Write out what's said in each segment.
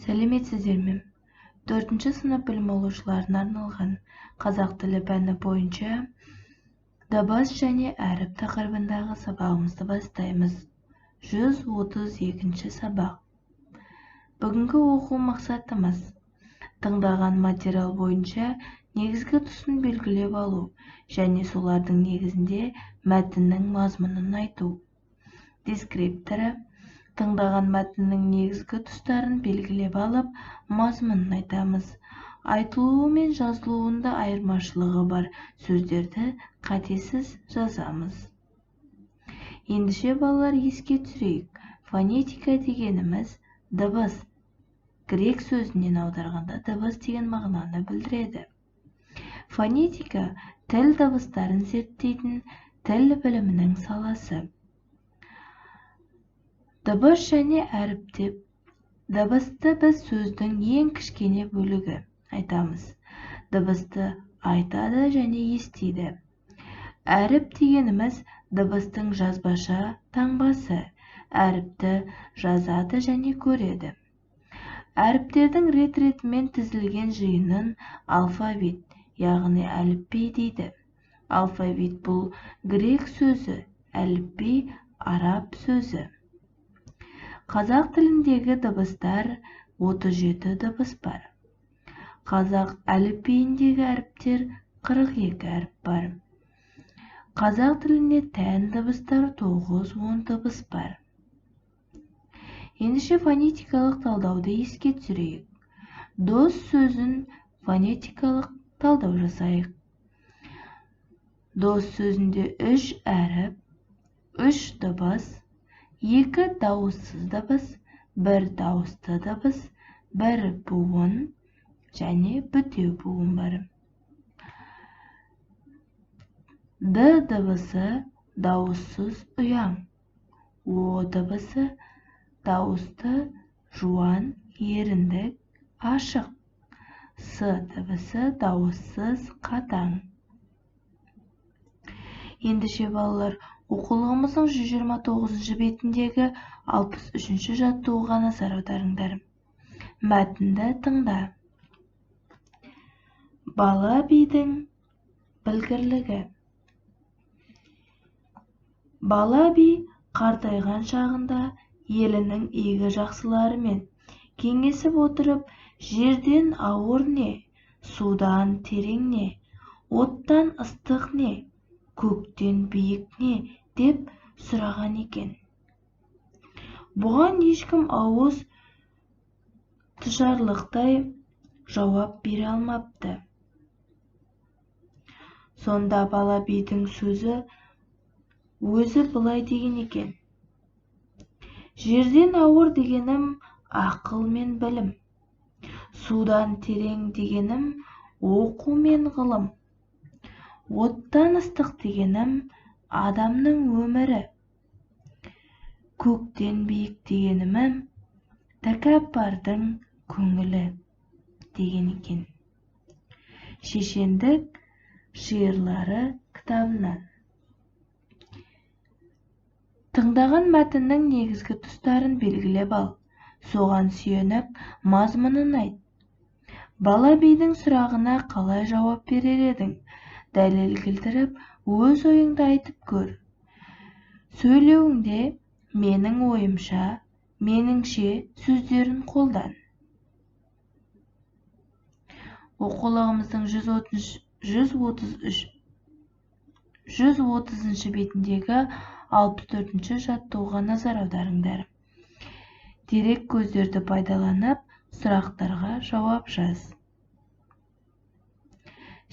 Сәлеметсіздер ме? 4-ші сынып білім алушыларына арналған қазақ тілі пәні бойынша дыбыс және әріп тақырыбындағы сабағымызды бастаймыз. 132-ші сабақ. Бүгінгі оқу мақсатымыз тыңдаған материал бойынша негізгі тұсын белгілеп алу және солардың негізінде мәтіннің мазмұнын айту. Дескрипторы тыңдаған мәтіннің негізгі тұстарын белгілеп алып, мазмұнын айтамыз. Айтылуы мен жазылуында айырмашылығы бар сөздерді қатесіз жазамыз. Ендеше балалар еске түсірейік. Фонетика дегеніміз дыбыс. Грек сөзінен аударғанда дыбыс деген мағынаны білдіреді. Фонетика тіл дыбыстарын зерттейтін тіл білімінің саласы. Дыбыс және әріп деп, дыбысты біз сөздің ең кішкене бөлігі айтамыз. Дыбысты айтады және естиді. Әріп дегеніміз дыбыстың жазбаша таңбасы. Әріпті жазады және көреді. Әріптердің рет-ретімен тізілген жиынын алфавит, яғни әліпби дейді. Алфавит бұл грек сөзі, әліпби араб сөзі. Қазақ тіліндегі дыбыстар 37 дыбыс бар. Қазақ әліпбиіндегі әріптер 42 әріп бар. Қазақ тіліне тән дыбыстар 9-10 дыбыс бар. Ендеше фонетикалық талдауды еске түсірейік. Дос сөзін фонетикалық талдау жасайық. Дос сөзінде 3 әріп, 3 дыбыс, 2 дауыссыз дыбыс, 1 дауысты дыбыс, 1 буын және бүтеу буын бар. Д дыбысы дауыссыз ұяң, О дыбысы дауысты жуан, еріндік, ашық, С дыбысы дауыссыз қатаң. Ендеше балалар, оқулығымыздың 129 бетіндегі 63-ші жаттығуға назар аударыңдар. Мәтінді тыңда. Бала бидің білгірлігі. Бала би қартайған шағында елінің игі жақсыларымен кеңесіп отырып, жерден ауыр не, судан терең не, оттан ыстық не, көктен биік не деп сұраған екен. Бұған ешкім ауыз тұшарлықтай жауап бере алмапты. Сонда бала бидің сөзі өзі былай деген екен. Жерден ауыр дегенім ақыл мен білім, судан терең дегенім оқу мен ғылым, оттан ыстық дегенім адамның өмірі, көктен биік дегенім тәкаппардың көңілі деген екен. Шешендік шиырлары кітабынан. Тыңдаған мәтіннің негізгі тұстарын белгілеп ал, соған сүйеніп мазмұнын айт. Бала бидің сұрағына қалай жауап берер едің? Дәлел келтіріп, өз ойыңды айтып көр. Сөйлеуіңде менің ойымша, меніңше сөздерін қолдан. Оқулығымыздың 130-ші бетіндегі 64-ші жаттығуға назар аударыңдар. Дерек көздерді пайдаланып, сұрақтарға жауап жаз.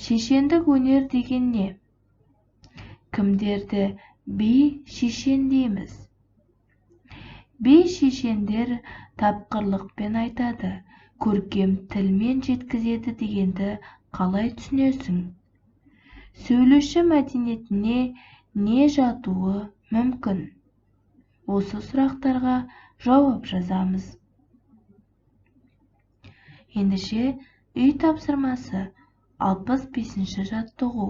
Шешендік өнер деген не? Кімдерді би шешен дейміз? Би шешендер тапқырлықпен айтады, көркем тілмен жеткізеді дегенді қалай түсінесің? Сөйлеуші мәдениетіне не жатуы мүмкін? Осы сұрақтарға жауап жазамыз. Ендеше үй тапсырмасы 65-ші жаттығу.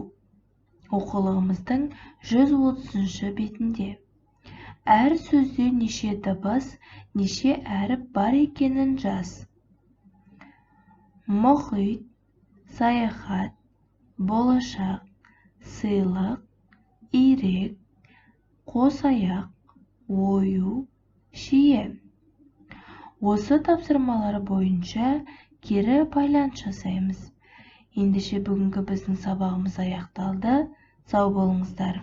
Оқулығымыздың 130-ші бетінде. Әр сөзде неше дыбыс, неше әріп бар екенін жаз. мұхит, саяхат, болашақ, сыйлық, ирек, қос аяқ, ою, шие. Осы тапсырмалар бойынша кері байланыс жасаймыз. Ендеше бүгінгі біздің сабағымыз аяқталды. Сау болыңыздар.